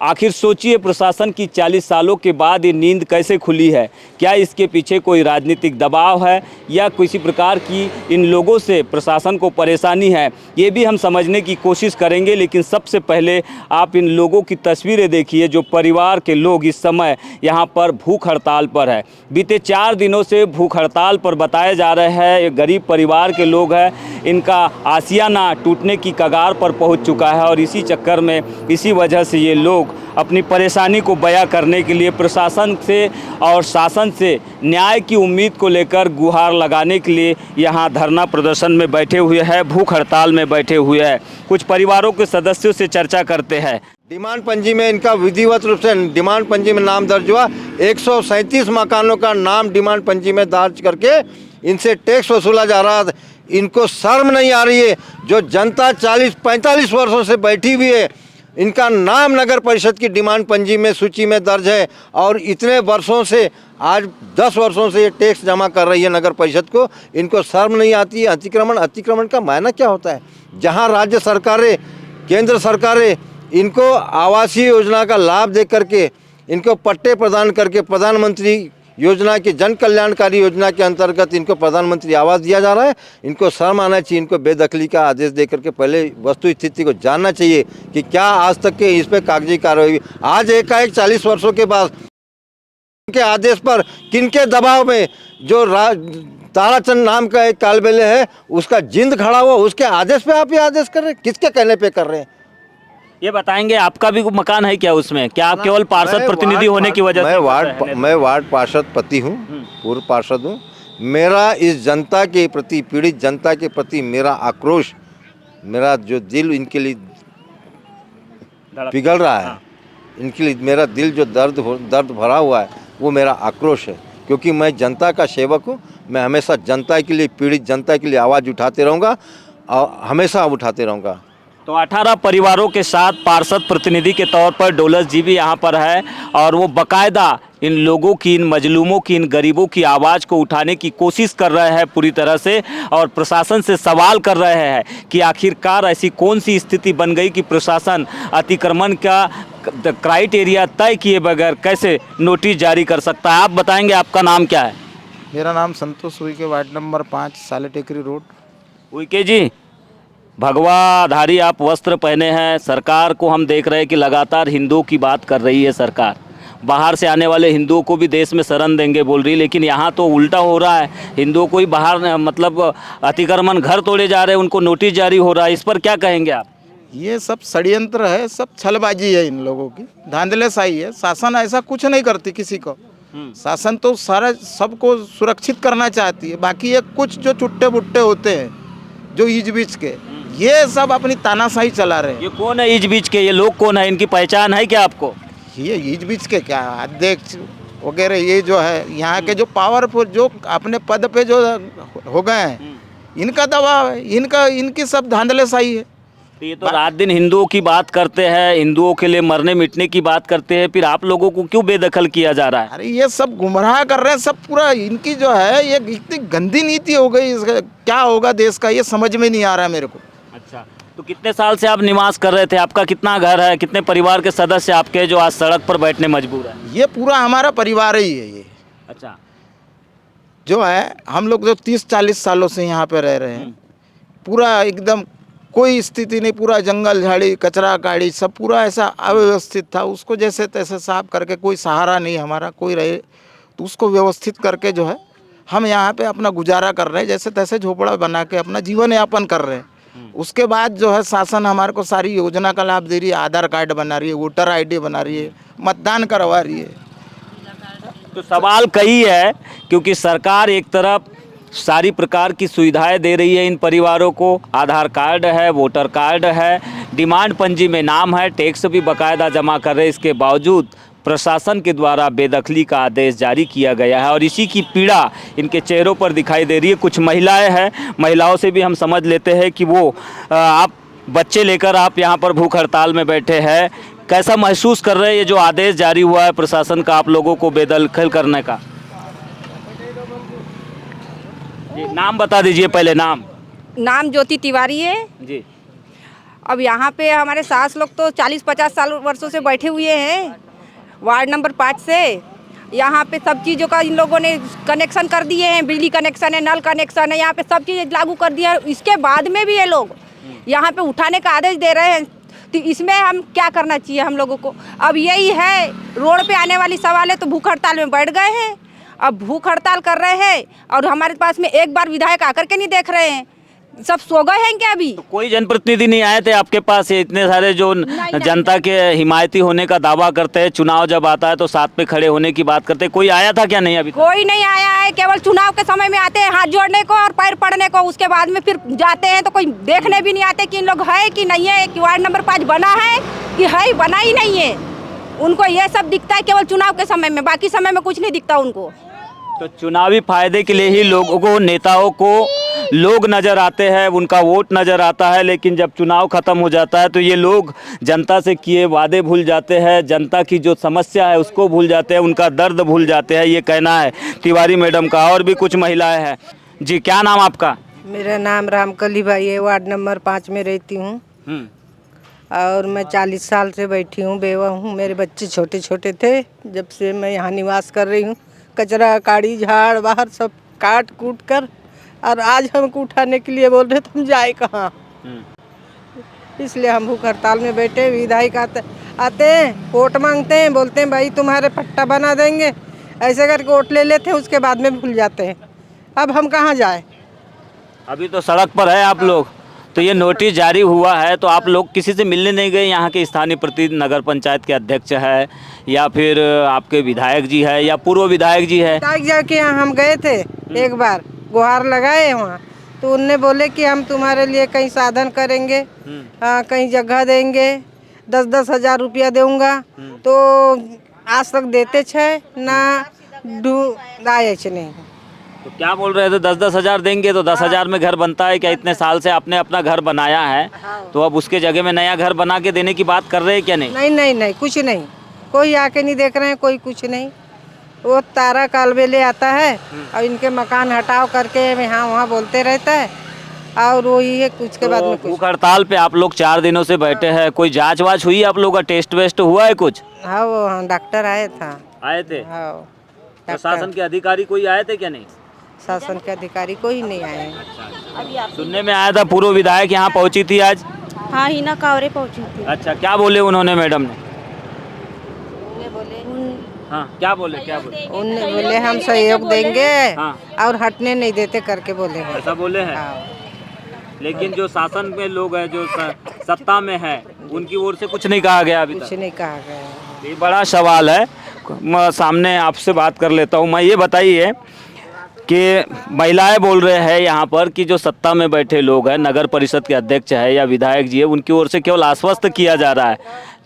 आखिर सोचिए प्रशासन की 40 सालों के बाद ये नींद कैसे खुली है। क्या इसके पीछे कोई राजनीतिक दबाव है या किसी प्रकार की इन लोगों से प्रशासन को परेशानी है, ये भी हम समझने की कोशिश करेंगे। लेकिन सबसे पहले आप इन लोगों की तस्वीरें देखिए, जो परिवार के लोग इस समय यहाँ पर भूख हड़ताल पर है। बीते 4 दिनों से भूख हड़ताल पर बताए जा रहे हैं। ये गरीब परिवार के लोग हैं, इनका आशियाना टूटने की कगार पर पहुँच चुका है और इसी चक्कर में, इसी वजह से ये लोग अपनी परेशानी को बयां करने के लिए प्रशासन से और शासन से न्याय की उम्मीद को लेकर गुहार लगाने के लिए यहाँ धरना प्रदर्शन में बैठे हुए हैं, भूख हड़ताल में बैठे हुए हैं। कुछ परिवारों के सदस्यों से चर्चा करते हैं। डिमांड पंजी में इनका विधिवत रूप से डिमांड पंजी में नाम दर्ज हुआ। 137 मकानों का नाम डिमांड पंजी में दर्ज करके इनसे टैक्स वसूला जा रहा है। इनको शर्म नहीं आ रही है। जो जनता 40-45 वर्षों से बैठी हुई है, इनका नाम नगर परिषद की डिमांड पंजी में सूची में दर्ज है और इतने वर्षों से, आज 10 वर्षों से ये टैक्स जमा कर रही है नगर परिषद को। इनको शर्म नहीं आती है। अतिक्रमण का मायना क्या होता है? जहां राज्य सरकारें, केंद्र सरकारें इनको आवासीय योजना का लाभ दे करके, इनको पट्टे प्रदान करके, प्रधानमंत्री योजना की जन कल्याणकारी योजना के अंतर्गत इनको प्रधानमंत्री आवास दिया जा रहा है। इनको शर्म आना चाहिए। इनको बेदखली का आदेश दे करके पहले वस्तु स्थिति को जानना चाहिए कि क्या आज तक के इस पे कागजी कार्रवाई हुई। आज एकाएक 40 वर्षों के बाद के आदेश पर, किनके दबाव में, जो ताराचंद नाम का एक कालबेले है उसका जिंद खड़ा हुआ, उसके आदेश पे आप ये आदेश कर रहे हैं? किसके कहने पे कर रहे हैं? ये बताएंगे, आपका भी मकान है क्या उसमें? क्या आप केवल पार्षद प्रतिनिधि होने की वजह से? मैं वार्ड पार्षद पति हूँ, पूर्व पार्षद हूँ। मेरा इस जनता के प्रति, पीड़ित जनता के प्रति मेरा आक्रोश, मेरा जो दिल इनके लिए पिघल रहा है, इनके लिए मेरा दिल जो दर्द भरा हुआ है, वो मेरा आक्रोश है। क्योंकि मैं जनता का सेवक हूँ। मैं हमेशा जनता के लिए, पीड़ित जनता के लिए आवाज़ उठाते रहूँगा और हमेशा उठाते रहूँगा। तो 18 परिवारों के साथ पार्षद प्रतिनिधि के तौर पर डोलस जी भी यहाँ पर है और वो बाकायदा इन लोगों की, इन मजलूमों की, इन गरीबों की आवाज़ को उठाने की कोशिश कर रहे हैं पूरी तरह से, और प्रशासन से सवाल कर रहे हैं कि आखिरकार ऐसी कौन सी स्थिति बन गई कि प्रशासन अतिक्रमण का क्राइटेरिया तय किए बगैर कैसे नोटिस जारी कर सकता है। आप बताएंगे, आपका नाम क्या है? मेरा नाम संतोष उइके, वार्ड नंबर 5, साले टेकरी रोड। उइके जी, भगवाधारी आप वस्त्र पहने हैं। सरकार को हम देख रहे हैं कि लगातार हिंदुओं की बात कर रही है सरकार। बाहर से आने वाले हिंदुओं को भी देश में शरण देंगे बोल रही, लेकिन यहाँ तो उल्टा हो रहा है। हिंदुओं को ही बाहर, मतलब अतिक्रमण, घर तोड़े जा रहे हैं, उनको नोटिस जारी हो रहा है। इस पर क्या कहेंगे आप? ये सब षड्यंत्र है, सब छलबाजी है इन लोगों की, धांधलेशाही है। शासन ऐसा कुछ नहीं करती किसी को। शासन तो सारा सबको सुरक्षित करना चाहती है। बाकी ये कुछ जो चुट्टे बुट्टे होते हैं, जो ईच बीच के, ये सब अपनी तानाशाही चला रहे हैं। ये कौन है ईच बीच के? ये लोग कौन है? इनकी पहचान है क्या आपको? ये ईच बीच के क्या अध्यक्ष वगैरह, ये जो है यहाँ के जो पावरफुल, जो अपने पद पे जो हो गए हैं, इनका दबाव है, इनकी सब धांधलेशाही है। तो ये तो रात दिन हिंदुओं की बात करते हैं, हिंदुओं के लिए मरने मिटने की बात करते हैं, फिर आप लोगों को क्यों बेदखल किया जा रहा है? अरे ये सब गुमराह कर रहे हैं सब। पूरा इनकी जो है ये इतनी गंदी नीति हो गई, इसका क्या होगा देश का, ये समझ में नहीं आ रहा है मेरे को। अच्छा, तो कितने साल से आप निवास कर रहे थे? आपका कितना घर है? कितने परिवार के सदस्य आपके जो आज सड़क पर बैठने मजबूर है? ये पूरा हमारा परिवार ही है। ये अच्छा, जो है हम लोग जो 30-40 सालों से यहाँ पे रह रहे हैं, पूरा एकदम कोई स्थिति नहीं, पूरा जंगल झाड़ी, कचरा गाड़ी, सब पूरा ऐसा अव्यवस्थित था। उसको जैसे तैसे साफ करके, कोई सहारा नहीं हमारा, कोई रहे तो उसको व्यवस्थित करके जो है हम यहाँ पे अपना गुजारा कर रहे हैं, जैसे तैसे झोपड़ा बना के अपना जीवन यापन कर रहे हैं। उसके बाद जो है शासन हमारे को सारी योजना का लाभ दे रही है, आधार कार्ड बना रही है, वोटर ID बना रही है, मतदान करवा रही है। तो सवाल कई है, क्योंकि सरकार एक तरफ सारी प्रकार की सुविधाएं दे रही है इन परिवारों को, आधार कार्ड है, वोटर कार्ड है, डिमांड पंजी में नाम है, टैक्स भी बाकायदा जमा कर रहे हैं, इसके बावजूद प्रशासन के द्वारा बेदखली का आदेश जारी किया गया है और इसी की पीड़ा इनके चेहरों पर दिखाई दे रही है। कुछ महिलाएं हैं, महिलाओं से भी हम समझ लेते हैं कि वो, आप बच्चे लेकर आप यहाँ पर भूख हड़ताल में बैठे हैं, कैसा महसूस कर रहे हैं ये जो आदेश जारी हुआ है प्रशासन का आप लोगों को बेदखल करने का? जी, नाम बता दीजिए पहले। नाम ज्योति तिवारी है जी। अब यहाँ पे हमारे सास लोग तो 40-50 साल वर्षों से बैठे हुए हैं वार्ड नंबर 5 से। यहाँ पे सब चीज़ों का इन लोगों ने कनेक्शन कर दिए हैं, बिजली कनेक्शन है, नल कनेक्शन है, यहाँ पे सब चीज़ लागू कर दिया है। इसके बाद में भी ये लोग यहाँ पे उठाने का आदेश दे रहे हैं, तो इसमें हम क्या करना चाहिए हम लोगों को? अब यही है, रोड पे आने वाली सवाल है तो भूख हड़ताल में बैठ गए हैं। अब भूख हड़ताल कर रहे हैं और हमारे पास में एक बार विधायक आकर के नहीं देख रहे हैं, सब सो गए हैं क्या अभी? तो कोई जनप्रतिनिधि नहीं आए थे आपके पास? ये इतने सारे जो नहीं। जनता के हिमायती होने का दावा करते हैं, चुनाव जब आता है तो साथ में खड़े होने की बात करते हैं, कोई आया था क्या? नहीं, अभी कोई नहीं आया है, केवल चुनाव के समय में आते हैं हाथ जोड़ने को और पैर पड़ने को, उसके बाद में फिर जाते हैं तो कोई देखने भी नहीं आते कि इन लोग है कि नहीं है, कि वार्ड नंबर 5 बना है कि है, बना ही नहीं है। उनको ये सब दिखता है केवल चुनाव के समय में, बाकी समय में कुछ नहीं दिखता उनको। तो चुनावी फायदे के लिए ही लोगों को, नेताओं को लोग नज़र आते हैं, उनका वोट नज़र आता है, लेकिन जब चुनाव ख़त्म हो जाता है तो ये लोग जनता से किए वादे भूल जाते हैं, जनता की जो समस्या है उसको भूल जाते हैं, उनका दर्द भूल जाते हैं, ये कहना है तिवारी मैडम का। और भी कुछ महिलाएं हैं। जी, क्या नाम आपका? मेरा नाम रामकली बाई है, वार्ड नंबर 5 में रहती हूँ और मैं 40 साल से बैठी हूँ, बेवा हूँ। मेरे बच्चे छोटे छोटे थे जब से मैं यहाँ निवास कर रही हूँ। कचरा काड़ी झाड़ बाहर सब काट कूट कर, और आज हमको उठाने के लिए बोल रहे तो हम जाए कहाँ? इसलिए हम भूख हड़ताल में बैठे। विधायक आते हैं, वोट मांगते हैं, बोलते हैं भाई तुम्हारे पट्टा बना देंगे, ऐसे करके वोट ले लेते हैं, उसके बाद में भूल जाते हैं। अब हम कहाँ जाए? अभी तो सड़क पर है आप लोग, तो ये नोटिस जारी हुआ है तो आप लोग किसी से मिलने नहीं गए? यहाँ के स्थानीय प्रतिनिधि, नगर पंचायत के अध्यक्ष है या फिर आपके विधायक जी है या पूर्व विधायक जी है? विधायक जाके यहाँ हम गए थे एक बार, गुहार लगाए वहाँ, तो उनने बोले कि हम तुम्हारे लिए कहीं साधन करेंगे, कहीं जगह देंगे, 10-10 हज़ार रुपया दूंगा। तो आज तक देते छे ना, आए नहीं। तो क्या बोल रहे थे? 10-10 हज़ार देंगे तो 10 हज़ार में घर बनता है क्या? इतने साल से आपने अपना घर बनाया है तो अब उसके जगह में नया घर बना के देने की बात कर रहे हैं क्या? नहीं नहीं नहीं नहीं, कुछ नहीं, कोई आके नहीं देख रहे हैं, कोई कुछ नहीं। वो तारा कालवे ले आता है और इनके मकान हटाओ करके यहाँ वहाँ बोलते रहता है, और वही है, कुछ के बाद में कुछ। भूख हड़ताल पे आप लोग 4 दिनों से बैठे हैं, कोई जांच वाच हुई आप लोग का? टेस्ट वेस्ट हुआ है कुछ? हाँ, वो डॉक्टर आए था। आए थे? हाँ, प्रशासन के अधिकारी कोई आए थे क्या? नहीं, शासन के अधिकारी कोई नहीं आए हैं। सुनने में आया था पूर्व विधायक यहाँ पहुँची थी आज। हाँ, हिना कावरे पहुँची थी। अच्छा, क्या बोले उन्होंने मैडम ने? हाँ, क्या बोले? उन्हें बोले हम सहयोग देंगे हाँ। और हटने नहीं देते करके बोले हैं। ऐसा बोले हैं? हाँ। लेकिन जो शासन में लोग हैं, जो सत्ता में है, उनकी ओर से कुछ नहीं कहा गया अभी कुछ तक। नहीं कहा गया। ये बड़ा सवाल है। मैं सामने आपसे बात कर लेता हूँ। मैं ये बताइए कि महिलाएं बोल रहे हैं यहाँ पर कि जो सत्ता में बैठे लोग हैं, नगर परिषद के अध्यक्ष है या विधायक जी है, उनकी ओर से केवल आश्वस्त किया जा रहा है,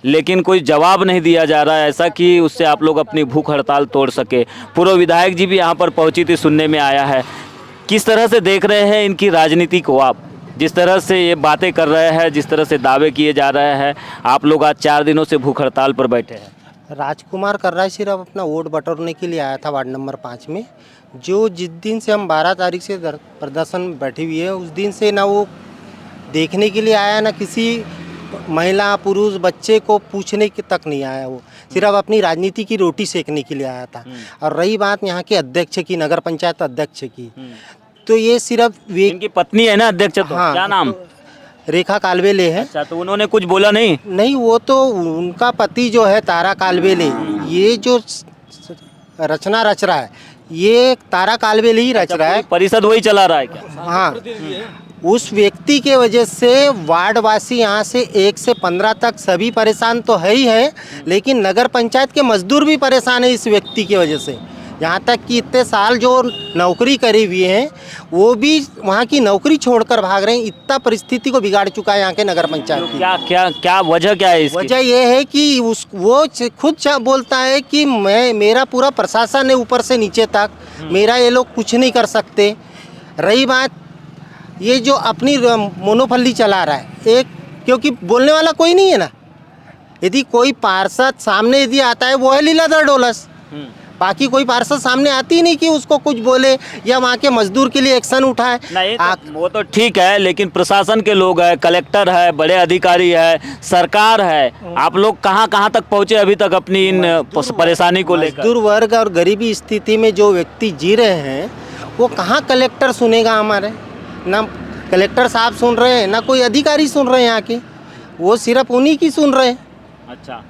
लेकिन कोई जवाब नहीं दिया जा रहा है ऐसा कि उससे आप लोग अपनी भूख हड़ताल तोड़ सके। पूर्व विधायक जी भी यहाँ पर पहुँची थी, सुनने में आया है। किस तरह से देख रहे हैं इनकी राजनीति को आप? जिस तरह से ये बातें कर रहे हैं, जिस तरह से दावे किए जा रहे हैं, आप लोग आज 4 दिनों से भूख हड़ताल पर बैठे हैं। राजकुमार कर रहा है सिर्फ अपना वोट बटोरने के लिए आया था वार्ड नंबर 5 में। जो जिस दिन से हम 12 तारीख से प्रदर्शन बैठी हुई है, उस दिन से ना वो देखने के लिए आया, ना किसी महिला पुरुष बच्चे को पूछने के तक नहीं आया। वो सिर्फ अपनी राजनीति की रोटी सेकने के लिए आया था। और रही बात यहाँ के अध्यक्ष की, नगर पंचायत अध्यक्ष की, तो ये सिर्फ इनकी पत्नी है ना अध्यक्ष? तो हाँ, क्या नाम? रेखा कालवेले है। अच्छा, तो उन्होंने कुछ बोला नहीं? नहीं, वो तो उनका पति जो है तारा कालवेले, ये जो रचना रच रहा है, ये तारा कालवेले ही रच रहा है। परिषद वही चला रहा है क्या? हाँ, उस व्यक्ति के वजह से वार्डवासी यहाँ से 1 से 15 तक सभी परेशान तो है ही है, लेकिन नगर पंचायत के मजदूर भी परेशान है इस व्यक्ति की वजह से। यहाँ तक कि इतने साल जो नौकरी करी हुई है वो भी वहाँ की नौकरी छोड़कर भाग रहे हैं। इतना परिस्थिति को बिगाड़ चुका है यहाँ के नगर पंचायत की। क्या वजह क्या है इसकी? वजह ये है कि वो खुद बोलता है कि मेरा पूरा प्रशासन है ऊपर से नीचे तक, मेरा ये लोग कुछ नहीं कर सकते। रही बात ये जो अपनी मोनोफली चला रहा है, एक क्योंकि बोलने वाला कोई नहीं है ना। यदि कोई पार्षद सामने यदि आता है वो है लीलाधर डोलस, बाकी कोई पार्षद सामने आती ही नहीं कि उसको कुछ बोले या वहाँ के मजदूर के लिए एक्शन उठाए। नहीं तो वो तो ठीक है, लेकिन प्रशासन के लोग हैं, कलेक्टर है, बड़े अधिकारी है, सरकार है, आप लोग कहाँ कहाँ तक पहुँचे अभी तक अपनी इन परेशानी को लेकर? मजदूर वर्ग और गरीबी स्थिति में जो व्यक्ति जी रहे हैं वो कहाँ कलेक्टर सुनेगा हमारे, ना कलेक्टर साहब सुन रहे हैं ना कोई अधिकारी सुन रहे हैं यहाँ के, वो सिर्फ उन्हीं की सुन रहे हैं। अच्छा,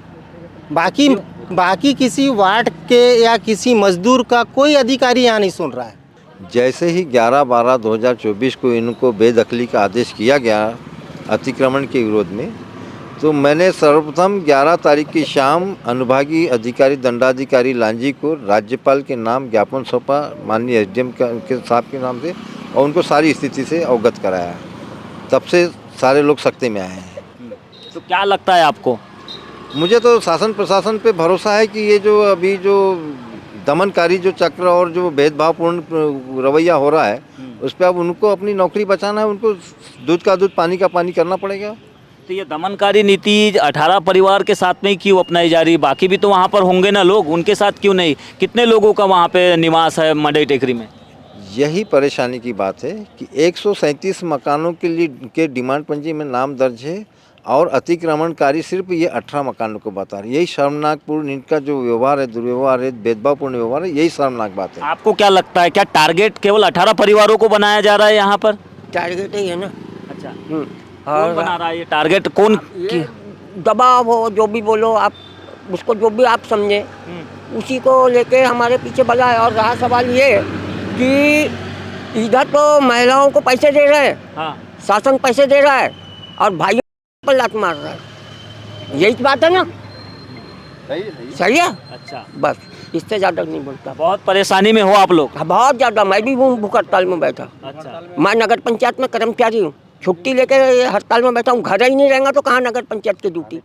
बाकी किसी वार्ड के या किसी मजदूर का कोई अधिकारी यहाँ नहीं सुन रहा है। जैसे ही 11/12/2024 को इनको बेदखली का आदेश किया गया अतिक्रमण के विरोध में, तो मैंने सर्वप्रथम 11 तारीख की शाम अनुभागीय अधिकारी दंडाधिकारी लांजी को राज्यपाल के नाम ज्ञापन सौंपा माननीय एसडीएम के साहब के नाम से, और उनको सारी स्थिति से अवगत कराया। तब से सारे लोग सख्ती में आए हैं। तो क्या लगता है आपको? मुझे तो शासन प्रशासन पे भरोसा है कि ये जो अभी जो दमनकारी जो चक्र और जो भेदभावपूर्ण रवैया हो रहा है उस पर अब उनको अपनी नौकरी बचाना है, उनको दूध का दूध पानी का पानी करना पड़ेगा। तो ये दमनकारी नीति 18 परिवार के साथ में ही क्यों अपनाई जा रही है? बाकी भी तो वहाँ पर होंगे ना लोग, उनके साथ क्यों नहीं? कितने लोगों का वहाँ पे निवास है मंडई टेकरी में? यही परेशानी की बात है कि 137 मकानों के लिए के डिमांड पंजी में नाम दर्ज है और अतिक्रमणकारी सिर्फ ये 18 मकानों को बता रहे। यही शर्मनाकपूर्ण इनका जो व्यवहार है, दुर्व्यवहार है, भेदभावपूर्ण व्यवहार है, यही शर्मनाक बात है। आपको क्या लगता है, क्या टारगेट केवल 18 परिवारों को बनाया जा रहा है यहाँ पर? टारगेट ही है ना। अच्छा, कौन बना रहा है ये टारगेट? कौन दबाव हो, जो भी बोलो आप, उसको जो भी आप समझे उसी को लेके हमारे पीछे बला है। और रहा सवाल ये कि इधर तो महिलाओं को पैसे दे रहे हैं, हाँ, शासन पैसे दे रहा है और भाइयों पर लात मार रहा है, यही तो बात है ना। सही है। अच्छा, बस इससे ज़्यादा नहीं बोलता। बहुत परेशानी में हो आप लोग? बहुत ज़्यादा। मैं भी भूख हड़ताल में बैठा। अच्छा, मैं नगर पंचायत में कर्मचारी हूँ, छुट्टी लेके हड़ताल में बैठा हूँ। घर ही नहीं रहेगा तो कहाँ नगर पंचायत की ड्यूटी।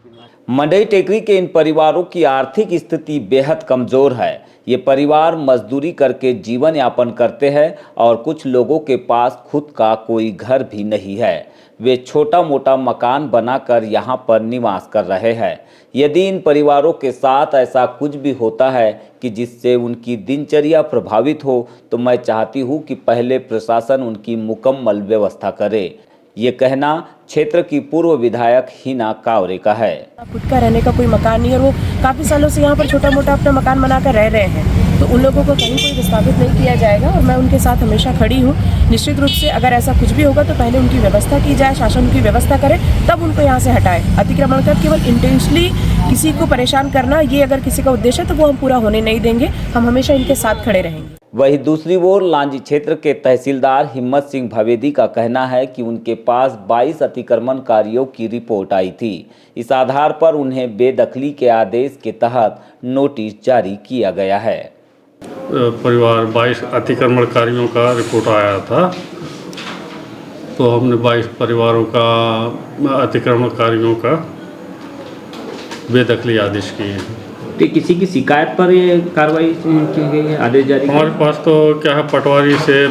मंडई टेकरी के इन परिवारों की आर्थिक स्थिति बेहद कमजोर है। ये परिवार मजदूरी करके जीवन यापन करते हैं और कुछ लोगों के पास खुद का कोई घर भी नहीं है। वे छोटा मोटा मकान बनाकर यहाँ पर निवास कर रहे हैं। यदि इन परिवारों के साथ ऐसा कुछ भी होता है कि जिससे उनकी दिनचर्या प्रभावित हो, तो मैं चाहती हूँ कि पहले प्रशासन उनकी मुकम्मल व्यवस्था करे। ये कहना क्षेत्र की पूर्व विधायक हिना कावरे का है। खुद का रहने का कोई मकान नहीं है और वो काफ़ी सालों से यहाँ पर छोटा मोटा अपना मकान बनाकर रह रहे हैं, तो उन लोगों को कहीं कोई विस्थापित नहीं किया जाएगा और मैं उनके साथ हमेशा खड़ी हूँ। निश्चित रूप से अगर ऐसा कुछ भी होगा तो पहले उनकी व्यवस्था की जाए, शासन उनकी व्यवस्था करे, तब उनको यहाँ से हटाए। अतिक्रमण कर केवल इंटेंशनली किसी को परेशान करना, ये अगर किसी का उद्देश्य है तो वो हम पूरा होने नहीं देंगे। हम हमेशा इनके साथ खड़े रहेंगे। वहीं दूसरी ओर लांजी क्षेत्र के तहसीलदार हिम्मत सिंह भवेदी का कहना है कि उनके पास 22 अतिक्रमणकारियों की रिपोर्ट आई थी। इस आधार पर उन्हें बेदखली के आदेश के तहत नोटिस जारी किया गया है। परिवार 22 अतिक्रमणकारियों का रिपोर्ट आया था, तो हमने 22 परिवारों का अतिक्रमणकारियों का बेदखली आदेश किए हैं। तो किसी की शिकायत पर ये कार्रवाई की गई है, आदेश जारी? हमारे पास तो क्या है, पटवारी से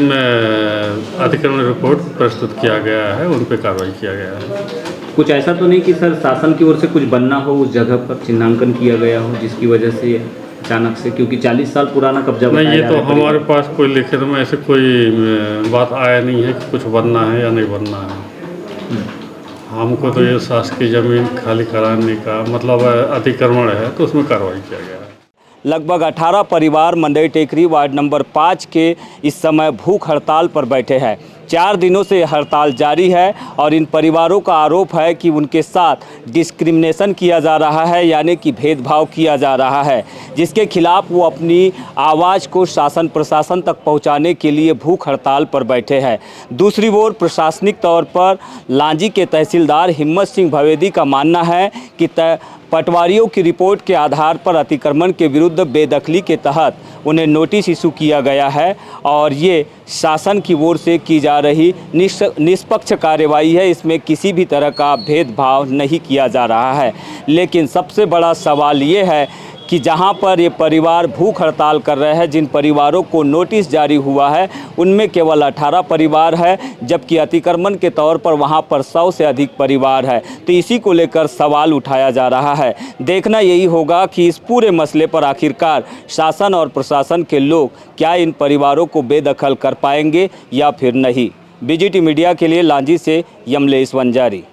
अतिक्रमण रिपोर्ट प्रस्तुत किया गया है, उन पर कार्रवाई किया गया है। कुछ ऐसा तो नहीं कि सर शासन की ओर से कुछ बनना हो, उस जगह पर चिन्हांकन किया गया हो जिसकी वजह से अचानक से, क्योंकि 40 साल पुराना कब्जा नहीं, ये तो हमारे पास कोई लिखित में ऐसे कोई बात आया नहीं है कि कुछ बनना है या नहीं बनना है। हमको तो ये शासकीय जमीन खाली कराने का मतलब अतिक्रमण है, तो उसमें कार्रवाई किया गया है। लगभग 18 परिवार मंडई टेकरी वार्ड नंबर 5 के इस समय भूख हड़ताल पर बैठे हैं। 4 दिनों से हड़ताल जारी है और इन परिवारों का आरोप है कि उनके साथ डिस्क्रिमिनेशन किया जा रहा है, यानी कि भेदभाव किया जा रहा है, जिसके खिलाफ वो अपनी आवाज़ को शासन प्रशासन तक पहुंचाने के लिए भूख हड़ताल पर बैठे हैं। दूसरी ओर प्रशासनिक तौर पर लांजी के तहसीलदार हिम्मत सिंह भवेदी का मानना है कि पटवारियों की रिपोर्ट के आधार पर अतिक्रमण के विरुद्ध बेदखली के तहत उन्हें नोटिस इशू किया गया है और ये शासन की ओर से की जा रही निष्पक्ष कार्रवाई है। इसमें किसी भी तरह का भेदभाव नहीं किया जा रहा है। लेकिन सबसे बड़ा सवाल ये है कि जहां पर ये परिवार भूख हड़ताल कर रहे हैं, जिन परिवारों को नोटिस जारी हुआ है उनमें केवल 18 परिवार है, जबकि अतिक्रमण के तौर पर वहां पर 100 से अधिक परिवार है। तो इसी को लेकर सवाल उठाया जा रहा है। देखना यही होगा कि इस पूरे मसले पर आखिरकार शासन और प्रशासन के लोग क्या इन परिवारों को बेदखल कर पाएंगे या फिर नहीं। बीजीटी मीडिया के लिए लांजी से यमलेश वंजारी।